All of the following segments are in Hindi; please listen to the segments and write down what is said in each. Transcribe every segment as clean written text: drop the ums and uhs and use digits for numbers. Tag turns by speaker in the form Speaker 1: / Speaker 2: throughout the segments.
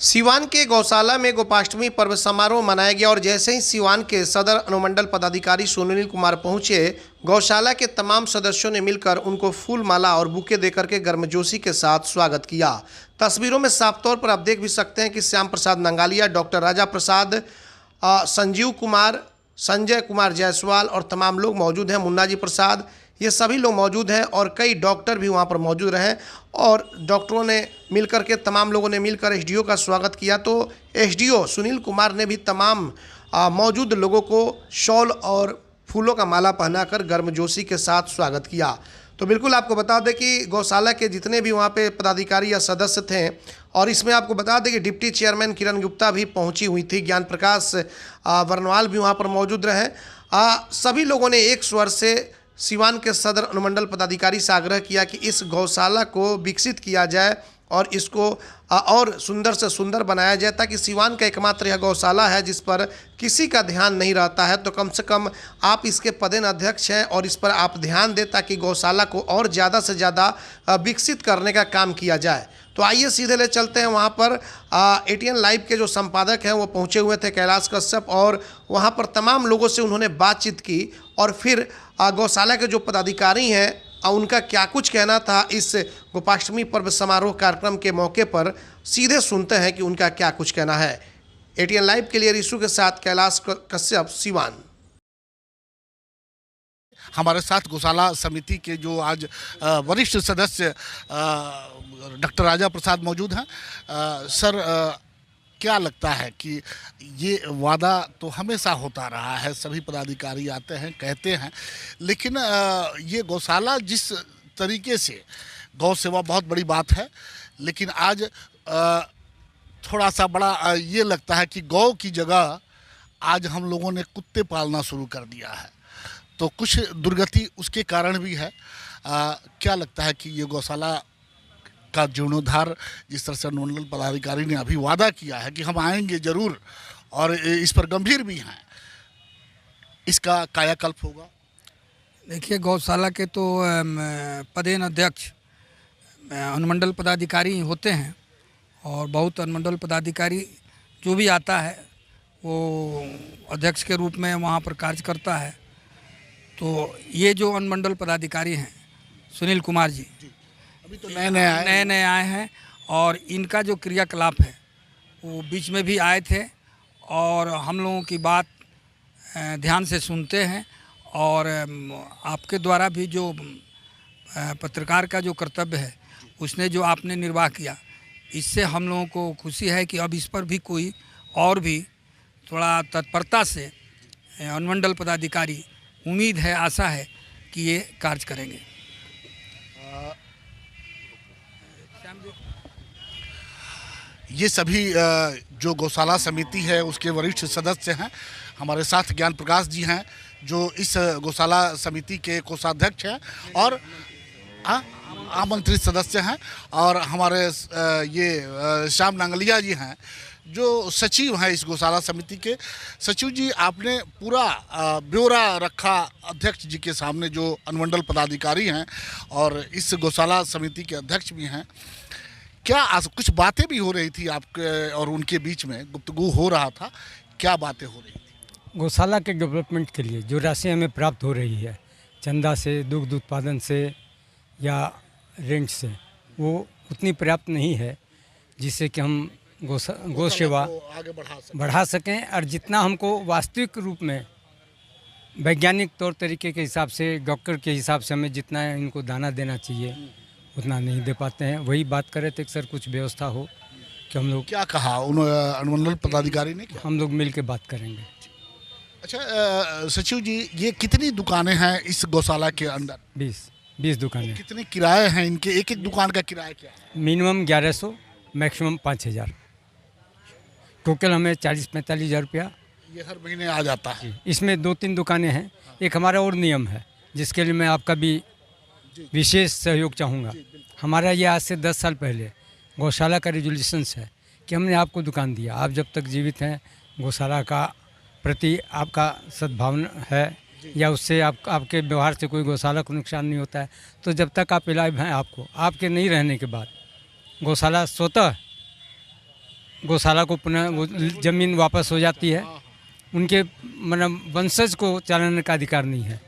Speaker 1: सिवान के गौशाला में गोपाष्टमी पर्व समारोह मनाया गया और जैसे ही सिवान के सदर अनुमंडल पदाधिकारी सुनील कुमार पहुंचे, गौशाला के तमाम सदस्यों ने मिलकर उनको फूल माला और बुके देकर के गर्मजोशी के साथ स्वागत किया। तस्वीरों में साफ तौर पर आप देख भी सकते हैं कि श्याम प्रसाद नंगालिया, डॉक्टर राजा प्रसाद, संजीव कुमार, संजय कुमार जायसवाल और तमाम लोग मौजूद हैं। मुन्ना जी प्रसाद, ये सभी लोग मौजूद हैं और कई डॉक्टर भी वहाँ पर मौजूद रहे और डॉक्टरों ने मिलकर के तमाम लोगों ने मिलकर एसडीओ का स्वागत किया। तो एसडीओ सुनील कुमार ने भी तमाम मौजूद लोगों को शॉल और फूलों का माला पहनाकर गर्मजोशी के साथ स्वागत किया। तो बिल्कुल आपको बता दें कि गौशाला के जितने भी वहाँ पे पदाधिकारी या सदस्य थे, और इसमें आपको बता दें कि डिप्टी चेयरमैन किरण गुप्ता भी पहुँची हुई थी, ज्ञान प्रकाश वर्णवाल भी वहाँ पर मौजूद रहे। सभी लोगों ने एक स्वर से सिवान के सदर अनुमंडल पदाधिकारी से आग्रह किया कि इस गौशाला को विकसित किया जाए और इसको और सुंदर से सुंदर बनाया जाए, ताकि सिवान का एकमात्र यह गौशाला है जिस पर किसी का ध्यान नहीं रहता है। तो कम से कम आप इसके पदेन अध्यक्ष हैं और इस पर आप ध्यान दें ताकि गौशाला को और ज़्यादा से ज़्यादा विकसित करने का काम किया जाए। तो आइए सीधे ले चलते हैं वहाँ पर। एटीएन लाइव के जो संपादक हैं वो पहुँचे हुए थे, कैलाश कश्यप, और वहाँ पर तमाम लोगों से उन्होंने बातचीत की और फिर गौशाला के जो पदाधिकारी हैं उनका क्या कुछ कहना था इस गोपाष्टमी पर्व समारोह कार्यक्रम के मौके पर, सीधे सुनते हैं कि उनका क्या कुछ कहना है। एटीएन लाइव के लिए रिशु के साथ कैलाश कश्यप, सिवान।
Speaker 2: हमारे साथ गौशाला समिति के जो आज वरिष्ठ सदस्य डॉक्टर राजा प्रसाद मौजूद हैं। सर, क्या लगता है कि ये वादा तो हमेशा होता रहा है, सभी पदाधिकारी आते हैं कहते हैं, लेकिन ये गौशाला जिस तरीके से, गौ सेवा बहुत बड़ी बात है, लेकिन आज थोड़ा सा बड़ा ये लगता है कि गौ की जगह आज हम लोगों ने कुत्ते पालना शुरू कर दिया है, तो कुछ दुर्गति उसके कारण भी है। क्या लगता है कि ये गौशाला का जीर्णोद्धार जिस तरह से अनुमंडल पदाधिकारी ने अभी वादा किया है कि हम आएंगे जरूर और इस पर गंभीर भी हैं, इसका कायाकल्प होगा?
Speaker 3: देखिए, गौशाला के तो पदेन अध्यक्ष अनुमंडल पदाधिकारी होते हैं और बहुत अनुमंडल पदाधिकारी जो भी आता है वो अध्यक्ष के रूप में वहाँ पर कार्य करता है। तो ये जो अनुमंडल पदाधिकारी हैं सुनील कुमार जी,
Speaker 2: अभी तो नए
Speaker 3: आए हैं और इनका जो क्रियाकलाप है वो बीच में भी आए थे और हम लोगों की बात ध्यान से सुनते हैं और आपके द्वारा भी जो पत्रकार का जो कर्तव्य है उसने जो आपने निर्वाह किया, इससे हम लोगों को खुशी है कि अब इस पर भी कोई और भी थोड़ा तत्परता से अनुमंडल पदाधिकारी, उम्मीद है, आशा है कि ये कार्य करेंगे।
Speaker 2: ये सभी जो गौशाला समिति है उसके वरिष्ठ सदस्य हैं। हमारे साथ ज्ञान प्रकाश जी हैं जो इस गौशाला समिति के कोषाध्यक्ष हैं और आमंत्रित सदस्य हैं, और हमारे ये श्याम नांगलिया जी हैं जो सचिव हैं इस गौशाला समिति के। सचिव जी, आपने पूरा ब्यौरा रखा अध्यक्ष जी के सामने जो अनुमंडल पदाधिकारी हैं और इस गौशाला समिति के अध्यक्ष भी हैं। क्या कुछ बातें भी हो रही थी आपके और उनके बीच में, गुफ्तगू हो रहा था, क्या बातें हो रही थी?
Speaker 4: गौशाला के डेवलपमेंट के लिए जो राशि हमें प्राप्त हो रही है चंदा से, दुग्ध उत्पादन से या रेंट से, वो उतनी पर्याप्त नहीं है जिससे कि हम गौ सेवा
Speaker 2: आगे
Speaker 4: बढ़ा सकें। और जितना हमको वास्तविक रूप में वैज्ञानिक तौर तरीके के हिसाब से, डॉक्टर के हिसाब से हमें जितना इनको दाना देना चाहिए उतना नहीं दे पाते हैं। वही बात कर रहे थे कि सर कुछ व्यवस्था हो कि हम लोग। क्या
Speaker 2: कहा अनुमंडल पदाधिकारी ने?
Speaker 4: हम लोग मिल के बात करेंगे।
Speaker 2: अच्छा सचिव जी, ये कितनी दुकानें हैं इस गौशाला के अंदर?
Speaker 4: 20 दुकानें।
Speaker 2: कितने किराए हैं इनके? एक एक दुकान का किराया क्या है?
Speaker 4: Minimum 1100, maximum 5000। टोटल हमें 40-45 हज़ार रुपया
Speaker 2: ये हर महीने आ जाता है।
Speaker 4: इसमें 2-3 दुकानें हैं। एक हमारा और नियम है जिसके लिए मैं आपका भी विशेष सहयोग चाहूँगा। हमारा ये आज से 10 साल पहले गौशाला का रेजुलेशंस है कि हमने आपको दुकान दिया, आप जब तक जीवित हैं गौशाला का प्रति आपका सद्भावना है या उससे आपके व्यवहार से कोई गौशाला को नुकसान नहीं होता है, तो जब तक आप इलाज हैं आपको, आपके नहीं रहने के बाद गौशाला स्वतः गौशाला को पुनः वो ज़मीन वापस हो जाती है। उनके मतलब वंशज को चलाने का अधिकार नहीं है,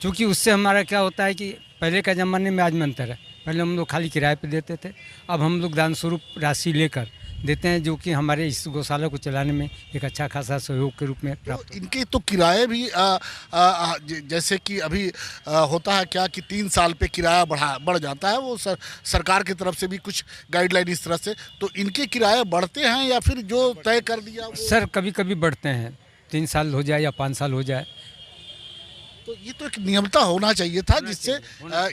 Speaker 4: क्योंकि उससे हमारा क्या होता है कि पहले का ज़माने में आज में अंतर है। पहले हम लोग खाली किराए पे देते थे, अब हम लोग दान स्वरूप राशि लेकर देते हैं, जो कि हमारे इस गौशाला को चलाने में एक अच्छा खासा सहयोग के रूप में प्राप्त
Speaker 2: तो इनके तो किराए भी जैसे कि अभी होता है क्या कि 3 साल पे किराया बढ़ जाता है, वो सरकार की तरफ से भी कुछ गाइडलाइन इस तरह से, तो इनके किराए बढ़ते हैं या फिर जो तय कर दिया वो?
Speaker 4: सर कभी कभी बढ़ते हैं, 3 साल हो जाए या 5 साल हो जाए।
Speaker 2: तो ये तो एक नियमता होना चाहिए था, जिससे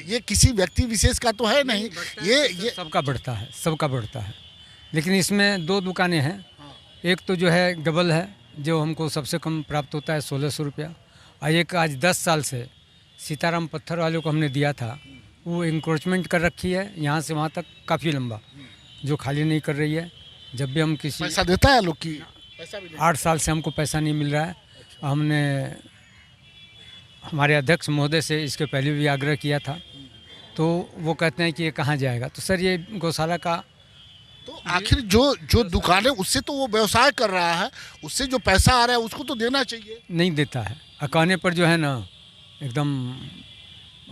Speaker 2: ये किसी व्यक्ति विशेष का तो है नहीं, ये
Speaker 4: सबका बढ़ता है, सबका बढ़ता है। लेकिन इसमें 2 दुकानें हैं। एक तो जो है डबल है, जो हमको सबसे कम प्राप्त होता है 1600 रुपया, और एक आज 10 साल से सीताराम पत्थर वाले को हमने दिया था, वो इंक्रोचमेंट कर रखी है यहाँ से वहाँ तक काफ़ी लंबा, जो खाली नहीं कर रही है। जब भी हम किसी
Speaker 2: पैसा देता है लोग की, पैसा भी
Speaker 4: 8 साल से हमको पैसा नहीं मिल रहा है। हमने हमारे अध्यक्ष महोदय से इसके पहले भी आग्रह किया था, तो वो कहते हैं कि ये कहाँ जाएगा। तो सर ये गौशाला का
Speaker 2: तो आखिर जो दुकान है उससे तो वो व्यवसाय कर रहा है, उससे जो पैसा आ रहा है उसको तो देना चाहिए।
Speaker 4: नहीं देता है, कहने पर जो है ना एकदम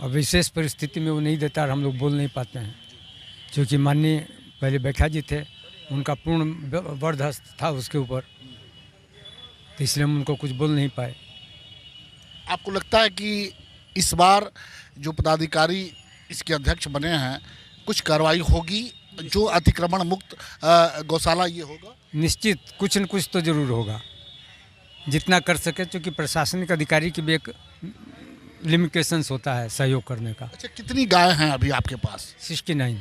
Speaker 4: विशेष परिस्थिति में वो नहीं देता, और हम लोग बोल नहीं पाते हैं, क्योंकि माननीय पहले बैठा जी थे, उनका पूर्ण बर्दाश्त था उसके ऊपर, तो इसलिए हम उनको कुछ बोल नहीं पाए।
Speaker 2: आपको लगता है कि इस बार जो पदाधिकारी इसके अध्यक्ष बने हैं, कुछ कार्रवाई होगी, जो अतिक्रमण मुक्त गौशाला ये होगा?
Speaker 4: निश्चित कुछ न कुछ तो ज़रूर होगा, जितना कर सके, क्योंकि प्रशासनिक अधिकारी की भी एक लिमिटेशंस होता है सहयोग करने का।
Speaker 2: अच्छा, कितनी गाय हैं अभी आपके पास?
Speaker 4: 69।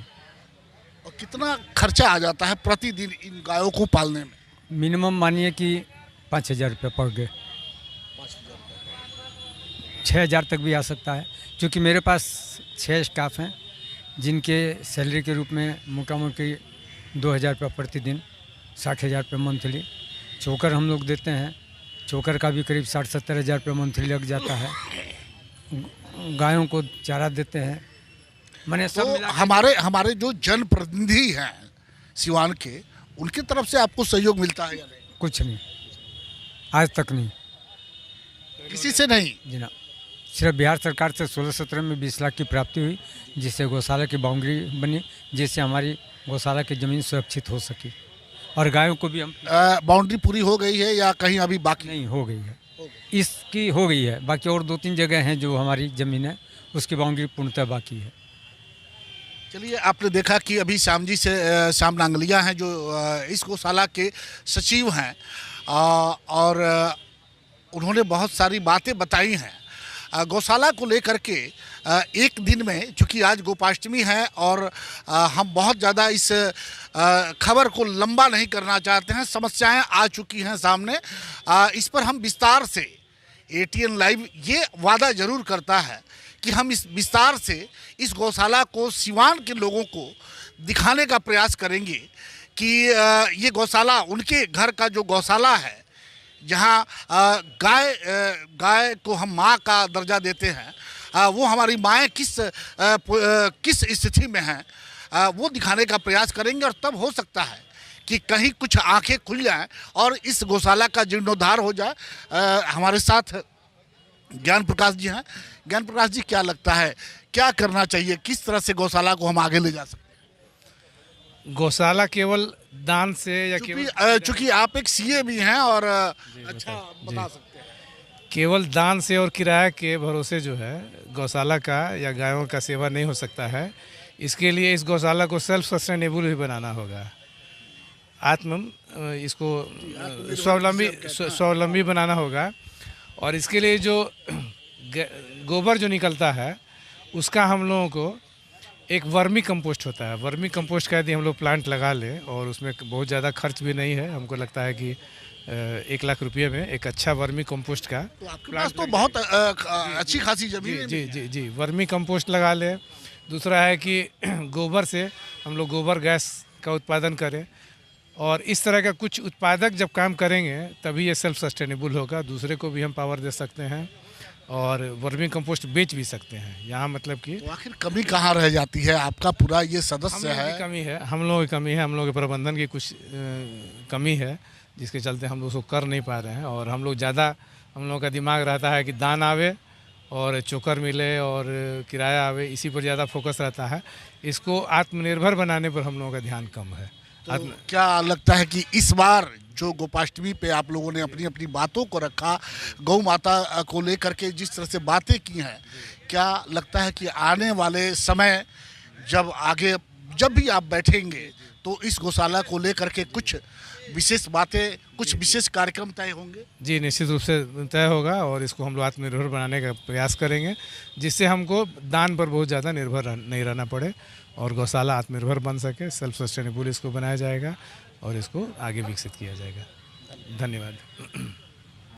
Speaker 2: और कितना खर्चा आ जाता है प्रतिदिन इन गायों को पालने में?
Speaker 4: मिनिमम मानिए कि 5000 रुपये पड़ गए, 6000 तक भी आ सकता है, क्योंकि मेरे पास 6 स्टाफ हैं, जिनके सैलरी के रूप में मोटा मोटी 2000 रुपये प्रतिदिन, 60,000 रुपये मंथली। चोकर हम लोग देते हैं, चोकर का भी करीब 60-70 हज़ार रुपये मंथली लग जाता है। गायों को चारा देते हैं, मैंने सब
Speaker 2: तो हमारे जो जनप्रतिनिधि हैं सिवान के, उनकी तरफ से आपको सहयोग मिलता है या नहीं?
Speaker 4: कुछ नहीं, आज तक नहीं,
Speaker 2: किसी से नहीं?
Speaker 4: जी ना। सिर्फ बिहार सरकार से 16-17 में 20 लाख की प्राप्ति हुई, जिससे गौशाला की बाउंड्री बनी, जिससे हमारी गौशाला की ज़मीन सुरक्षित हो सकी, और गायों को भी हम
Speaker 2: बाउंड्री पूरी हो गई है या कहीं अभी बाकी?
Speaker 4: नहीं, हो गई है, इसकी हो गई है, बाकी और 2-3 जगह हैं जो हमारी ज़मीन है, उसकी बाउंड्री पूर्णतः बाकी है।
Speaker 2: चलिए, आपने देखा कि अभी श्याम नांगलिया हैं, जो इस गौशाला के सचिव हैं, और उन्होंने बहुत सारी बातें बताई हैं गौशाला को लेकर के। एक दिन में, चूँकि आज गोपाष्टमी है और हम बहुत ज़्यादा इस खबर को लंबा नहीं करना चाहते हैं, समस्याएं आ चुकी हैं सामने, इस पर हम विस्तार से ATN लाइव ये वादा ज़रूर करता है कि हम इस विस्तार से इस गौशाला को सिवान के लोगों को दिखाने का प्रयास करेंगे कि ये गौशाला उनके घर का जो गौशाला है, जहाँ गाय को हम माँ का दर्जा देते हैं, वो हमारी माएँ किस स्थिति में हैं, वो दिखाने का प्रयास करेंगे। और तब हो सकता है कि कहीं कुछ आंखें खुल जाएं और इस गौशाला का जीर्णोद्धार हो जाए। हमारे साथ ज्ञान प्रकाश जी हैं। ज्ञान प्रकाश जी, क्या लगता है, क्या करना चाहिए, किस तरह से गौशाला को हम आगे ले जा सकते हैं?
Speaker 5: गौशाला केवल दान से या
Speaker 2: चूंकि आप एक CA भी हैं और अच्छा बता सकते हैं,
Speaker 5: केवल दान से और किराए के भरोसे जो है गौशाला का या गायों का सेवा नहीं हो सकता है। इसके लिए इस गौशाला को सेल्फ सस्टेनेबल भी बनाना होगा, इसको स्वावलंबी बनाना होगा। और इसके लिए जो गोबर जो निकलता है, उसका हम लोगों को एक वर्मी कंपोस्ट होता है, वर्मी कंपोस्ट का यदि हम लोग प्लांट लगा लें, और उसमें बहुत ज़्यादा खर्च भी नहीं है, हमको लगता है कि 1 लाख रुपये में एक अच्छा वर्मी कंपोस्ट का
Speaker 2: तो आपके पास तो बहुत अच्छी खासी जमीन है।
Speaker 5: जी, वर्मी कंपोस्ट लगा लें। दूसरा है कि गोबर से हम लोग गोबर गैस का उत्पादन करें, और इस तरह का कुछ उत्पादक जब काम करेंगे तभी ये सेल्फ सस्टेनेबल होगा, दूसरे को भी हम पावर दे सकते हैं। और वर्मी कंपोस्ट बेच भी सकते हैं यहाँ, मतलब कि
Speaker 2: तो आखिर कमी कहाँ रह जाती है? आपका पूरा ये सदस्य है,
Speaker 5: कमी है, हम लोगों की कमी है, हम लोगों के प्रबंधन की कुछ कमी है, जिसके चलते हम लोग उसको कर नहीं पा रहे हैं। और हम लोगों का दिमाग रहता है कि दान आवे और चोकर मिले और किराया आवे, इसी पर ज़्यादा फोकस रहता है। इसको आत्मनिर्भर बनाने पर हम लोगों का ध्यान कम है।
Speaker 2: तो क्या लगता है कि इस बार जो गोपाष्टमी पे आप लोगों ने अपनी अपनी बातों को रखा, गौ माता को लेकर के जिस तरह से बातें की हैं, क्या लगता है कि आने वाले समय जब भी आप बैठेंगे तो इस गौशाला को लेकर के कुछ विशेष बातें, कुछ विशेष कार्यक्रम तय होंगे?
Speaker 5: जी, निश्चित रूप से तय होगा और इसको हम लोग आत्मनिर्भर बनाने का प्रयास करेंगे, जिससे हमको दान पर बहुत ज़्यादा निर्भर नहीं रहना पड़े और गौशाला आत्मनिर्भर बन सके। सेल्फ सस्टेनेबल इसको बनाया जाएगा और इसको आगे विकसित किया जाएगा। धन्यवाद।